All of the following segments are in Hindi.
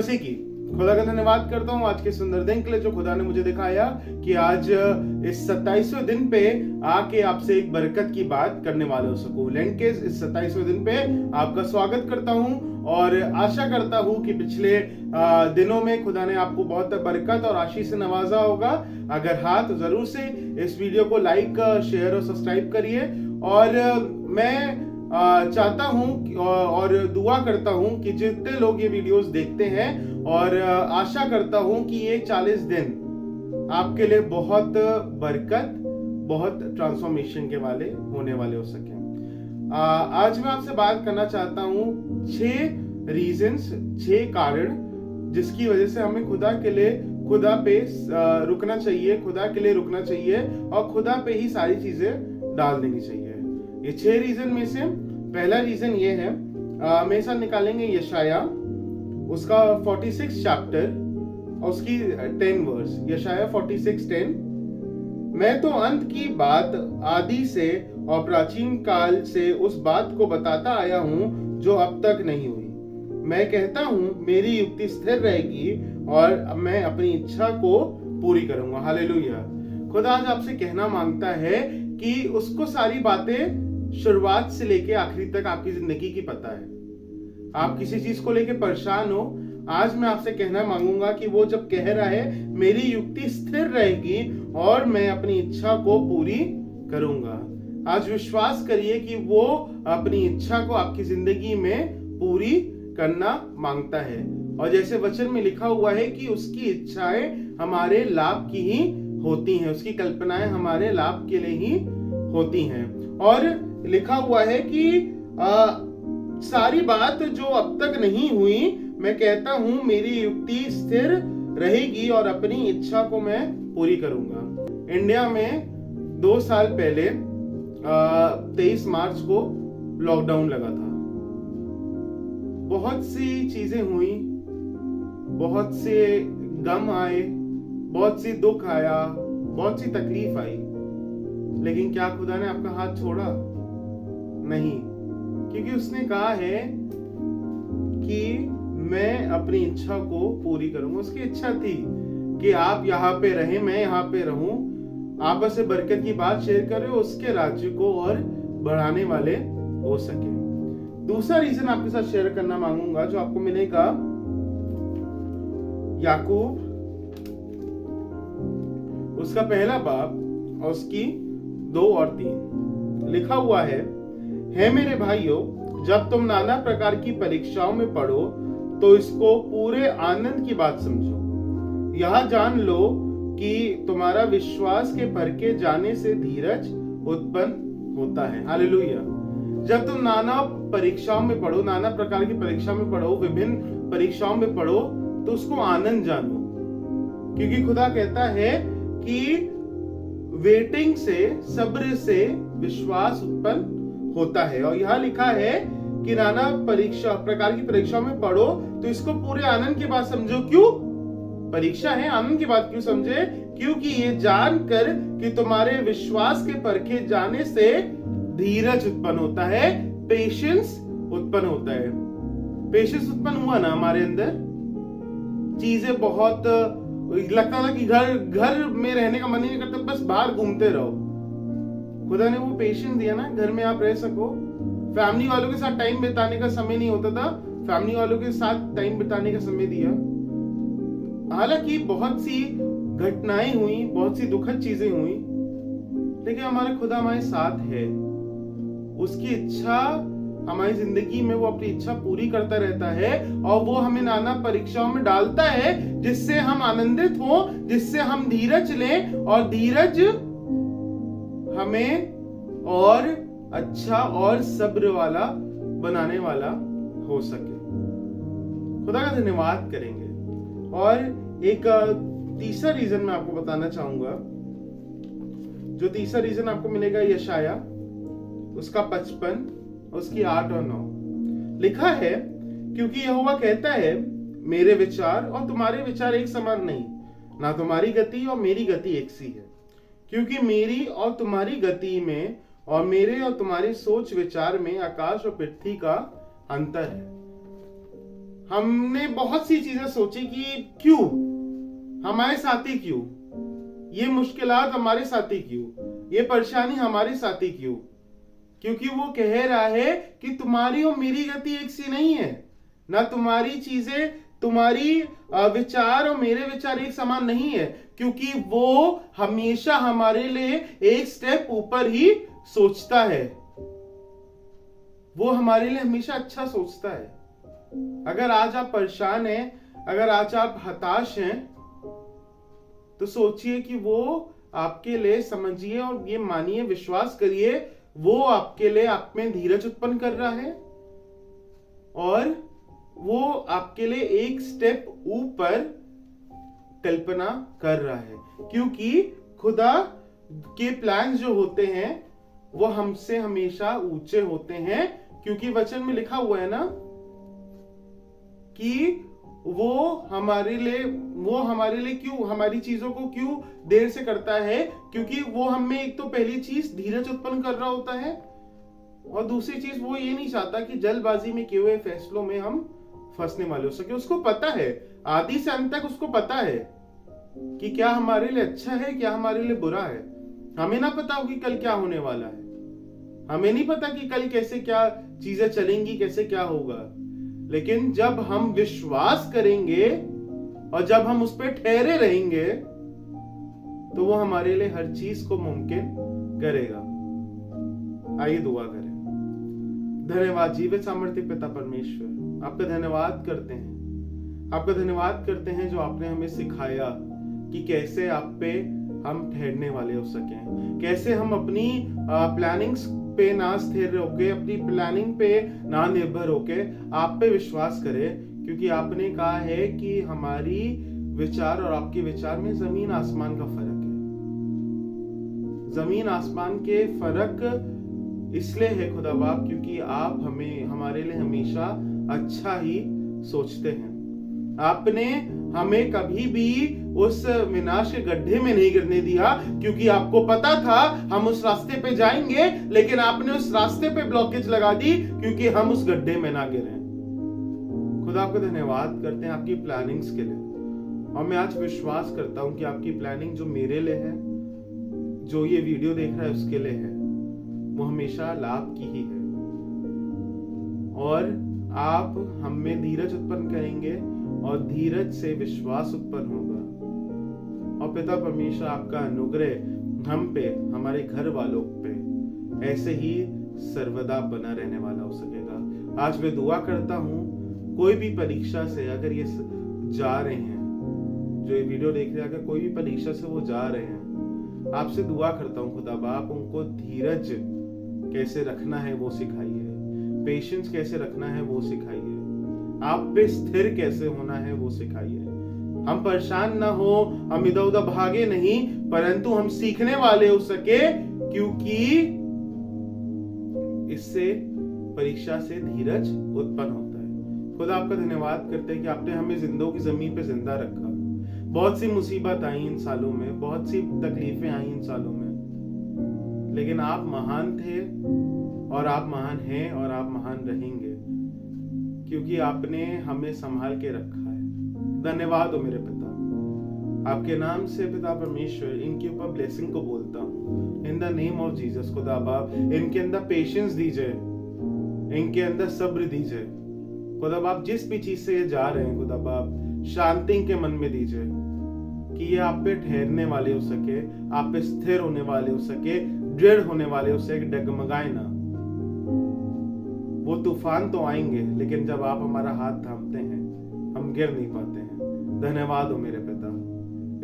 मसीह की। खुदा का धन्यवाद करता हूँ आज के सुंदर दिन के लिए जो खुदा ने मुझे दिखाया कि आज इस 27वें दिन पे आके आपसे एक बरकत की बात करने वाले हो सकूं। लेंट के इस 27वें दिन पे आपका स्वागत करता हूँ और आशा करता हूँ कि पिछले दिनों में खुदा ने आपको बहुत बरकत और आशीष से नवाजा होगा। अगर हाँ तो जरूर से इस वीडियो को लाइक, शेयर और सब्सक्राइब करिए। और मैं चाहता हूं और दुआ करता हूं कि जितने लोग ये वीडियोस देखते हैं और आशा करता हूं कि ये 40 दिन आपके लिए बहुत बरकत, बहुत ट्रांसफॉर्मेशन के वाले होने वाले हो सके। आज मैं आपसे बात करना चाहता हूं 6 कारण जिसकी वजह से हमें खुदा पे रुकना चाहिए, खुदा के लिए रुकना चाहिए और खुदा पे ही सारी चीजें डाल देनी चाहिए। ये 6 रीजन में से पहला रीजन ये है, मेरे साथ निकालेंगे यशाया उसका 46 चैप्टर और उसकी 10 वर्स। यशाया 46:10, मैं तो अंत की बात आदि से और प्राचीन काल से उस बात को बताता आया हूं जो अब तक नहीं हुई। मैं कहता हूं मेरी युक्ति स्थिर रहेगी और मैं अपनी इच्छा को पूरी करूंगा। हालेलुया। खुदा आज आपसे कहना मांगता है कि उसको सारी बातें शुरुआत से लेके आखिरी तक आपकी जिंदगी की पता है। आप किसी चीज को लेके परेशान हो, आज मैं आपसे कहना मांगूंगा कि वो जब कह रहा है मेरी युक्ति स्थिर रहेगी और मैं अपनी इच्छा को पूरी करूंगा, आज विश्वास करिए कि वो अपनी इच्छा को आपकी जिंदगी में पूरी करना मांगता है। और जैसे वचन में लिखा हुआ है कि उसकी इच्छाएं हमारे लाभ की ही होती हैं, उसकी कल्पनाएं हमारे लाभ के लिए ही होती हैं। और लिखा हुआ है कि सारी बात जो अब तक नहीं हुई, मैं कहता हूं मेरी युक्ति स्थिर रहेगी और अपनी इच्छा को मैं पूरी करूंगा। इंडिया में 2 साल पहले 23 मार्च को लॉकडाउन लगा था। बहुत सी चीजें हुई, बहुत से गम आए, बहुत सी दुख आया, बहुत सी तकलीफ आई, लेकिन क्या खुदा ने आपका हाथ छोड़ा? नहीं, क्योंकि उसने कहा है कि मैं अपनी इच्छा को पूरी करूंगा। उसकी इच्छा थी कि आप यहाँ पे रहें, मैं यहाँ पे रहूं, आपस में बरकत की बात शेयर करें, उसके राज्य को और बढ़ाने वाले हो सके। दूसरा रीजन आपके साथ शेयर करना मांगूंगा जो आपको मिलेगा याकूब उसका पहला बाब और उसकी 2 और 3 लिखा हुआ है मेरे भाइयों, जब तुम नाना प्रकार की परीक्षाओं में पढ़ो तो इसको पूरे आनंद की बात समझो। यह जान लो कि तुम्हारा विश्वास के परखे जाने से धीरज उत्पन्न होता है। हालेलुया। जब तुम नाना परीक्षाओं में पढ़ो, नाना प्रकार की परीक्षा में पढ़ो, विभिन्न परीक्षाओं में पढ़ो, तो उसको आनंद जानो, क्योंकि खुदा कहता है कि वेटिंग से, सब्र से विश्वास उत्पन्न होता है। और यहाँ लिखा है कि नाना प्रकार की परीक्षा में पढ़ो तो इसको पूरे आनंद की बात समझो। क्यों? परीक्षा है, आनंद की बात क्यों समझे? क्योंकि ये जानकर कि तुम्हारे विश्वास के परखे जाने से धीरज उत्पन्न होता है, पेशेंस उत्पन्न होता है। पेशेंस उत्पन्न हुआ ना हमारे अंदर, चीजें बहुत लगता था कि घर में रहने का मन ही नहीं करता, बस बाहर घूमते रहो। खुदा ने वो पेशेंस दिया ना, घर में आप रह सको। फैमिली वालों के साथ टाइम बिताने का समय नहीं होता था, फैमिली वालों के साथ टाइम बिताने का समय दिया। हालांकि बहुत सी घटनाएं हुई, बहुत सी दुखद चीजें हुई, लेकिन हमारा खुदा हमारे साथ है। उसकी इच्छा हमारी जिंदगी में, वो अपनी इच्छा पूरी करता रहता है और वो हमें नाना परीक्षाओं में डालता है जिससे हम आनंदित हो, जिससे हम धीरज लें और धीरज हमें और अच्छा और सब्र वाला बनाने वाला हो सके। खुदा का धन्यवाद करेंगे। और एक तीसरा रीजन मैं आपको बताना चाहूंगा। जो तीसरा रीजन आपको मिलेगा यशाया उसका 55 उसकी 8 और 9 लिखा है, क्योंकि यहोवा कहता है मेरे विचार और तुम्हारे विचार एक समान नहीं, ना तुम्हारी गति और मेरी गति एक सी है। क्योंकि मेरी और तुम्हारी गति में और मेरे और तुम्हारी सोच विचार में आकाश और पृथ्वी का अंतर है। हमने बहुत सी चीजें सोची कि क्यों हमारे साथ ही, क्यों ये मुश्किलात हमारे साथ ही, क्यों ये परेशानी हमारे साथ ही, क्यों? क्योंकि वो कह रहा है कि तुम्हारी और मेरी गति एक सी नहीं है, ना तुम्हारी चीजें, तुम्हारी विचार और मेरे विचार एक समान नहीं है, क्योंकि वो हमेशा हमारे लिए एक स्टेप ऊपर ही सोचता है। वो हमारे लिए हमेशा अच्छा सोचता है। अगर आज आप परेशान हैं, अगर आज आप हताश हैं, तो सोचिए कि वो आपके लिए, समझिए और ये मानिए, विश्वास करिए, वो आपके लिए आप में धीरज उत्पन्न कर रहा है और वो आपके लिए एक स्टेप ऊपर कल्पना कर रहा है। क्योंकि खुदा के प्लान जो होते हैं वो हमसे हमेशा ऊंचे होते हैं, क्योंकि वचन में लिखा हुआ है ना कि वो हमारे लिए क्यों, हमारी चीजों को क्यों देर से करता है, क्योंकि वो हमें एक तो पहली चीज धीरज उत्पन्न कर रहा होता है और दूसरी चीज वो ये नहीं चाहता कि जल्दबाजी में किए हुए फैसलों में हम फंसने वाले हो सके। उसको पता है, आदि से अंत तक उसको पता है कि क्या हमारे लिए अच्छा है, क्या हमारे लिए बुरा है। हमें ना पता हो कि कल क्या होने वाला है, हमें नहीं पता कि कल कैसे क्या चीजें चलेंगी, कैसे क्या होगा, लेकिन जब हम विश्वास करेंगे और जब हम उस पर ठहरे रहेंगे तो वो हमारे लिए हर चीज को मुमकिन करेगा। आइए दुआ करें। धन्यवाद जीवित सामर्थ्य पिता परमेश्वर, आपका धन्यवाद करते हैं, आपका धन्यवाद करते हैं जो आपने हमें सिखाया कि कैसे आप पे हम ठहरने वाले हो सकें, कैसे हम अपनी प्लानिंग्स पे ना स्थिर होके, अपनी प्लानिंग पे ना निर्भर होके आप पे विश्वास करें, क्योंकि आपने कहा है कि हमारी विचार और आपके विचार में जमीन आसमान का फर्क है। जमीन आसमान के फर्क इसलिए है खुदा बाप क्योंकि आप हमारे लिए हमेशा अच्छा ही सोचते हैं। आपने हमें कभी भी उस विनाश के गड्ढे में नहीं गिरने दिया, क्योंकि आपको पता था हम उस रास्ते पे जाएंगे, लेकिन आपने उस रास्ते पे ब्लॉकेज लगा दी क्योंकि हम उस गड्ढे में ना गिरे। खुदा आपको धन्यवाद करते हैं आपकी प्लानिंग्स के लिए, और मैं आज विश्वास करता हूं कि आपकी प्लानिंग जो मेरे लिए है, जो ये वीडियो देख रहा है उसके लिए है, वो हमेशा लाभ की ही है। और आप हम में धीरज उत्पन्न करेंगे और धीरज से विश्वास उत्पन्न होगा। और पिता परमेश्वर आपका अनुग्रह हम पे, हमारे घर वालों पे ऐसे ही सर्वदा बना रहने वाला हो सकेगा। आज मैं दुआ करता हूँ, कोई भी परीक्षा से अगर ये जा रहे हैं, जो ये वीडियो देख रहे हैं, अगर कोई भी परीक्षा से वो जा रहे हैं, आपसे दुआ करता हूँ खुदा बाप उनको धीरज कैसे रखना है वो सिखाइए, पेशेंस कैसे रखना है वो सिखाइए, आप पे स्थिर कैसे होना है वो सिखाइए। हम परेशान ना हो, हम इधर उधर भागे नहीं, परंतु हम सीखने वाले हो सके, क्योंकि इससे परीक्षा से धीरज उत्पन्न होता है। खुदा आपका धन्यवाद करते हैं कि आपने हमें जिंदों की जमीन पे जिंदा रखा। बहुत सी मुसीबत आई इन सालों में, बहुत सी तकलीफें आई इन सालों में, लेकिन आप महान थे और आप महान हैं और आप महान रहेंगे, क्योंकि आपने हमें संभाल के रखा है। धन्यवाद हो मेरे पिता, आपके नाम से पिता परमेश्वर इनके ऊपर ब्लेसिंग को बोलता हूँ in the name of Jesus. खुदा बाप इनके अंदर पेशेंस दीजिए, इनके अंदर सब्र दीजिए खुदा बाप। जिस भी चीज से ये जा रहे हैं खुदा बाप, शांति इनके मन में दीजिए कि ये आप पे ठहरने वाले हो सके, आप पे स्थिर होने वाले हो सके, दृढ़ होने वाले हो सके, डगमगाए ना। वो तूफान तो आएंगे, लेकिन जब आप हमारा हाथ थामते हैं हम गिर नहीं पाते हैं। धन्यवाद हो मेरे पिता,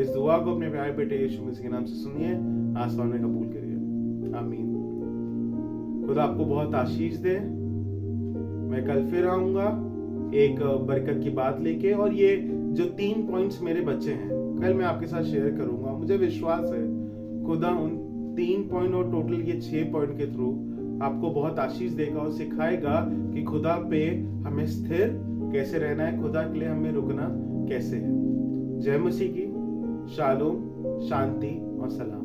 इस दुआ को अपने प्यारे बेटे यीशु मसीह के नाम से सुनिए, आसमान में कबूल करिए, आमीन। खुदा आपको बहुत आशीष दे। मैं कल फिर आऊंगा एक बरकत की बात लेके, और ये जो 3 पॉइंट्स मेरे बचे हैं कल मैं आपके साथ शेयर करूंगा। मुझे विश्वास है खुदा उन 3 पॉइंट और टोटल ये 6 पॉइंट के थ्रू आपको बहुत आशीष देगा और सिखाएगा कि खुदा पे हमें स्थिर कैसे रहना है, खुदा के लिए हमें रुकना कैसे है। जय मसीह की, शालोम, शांति और सलाम।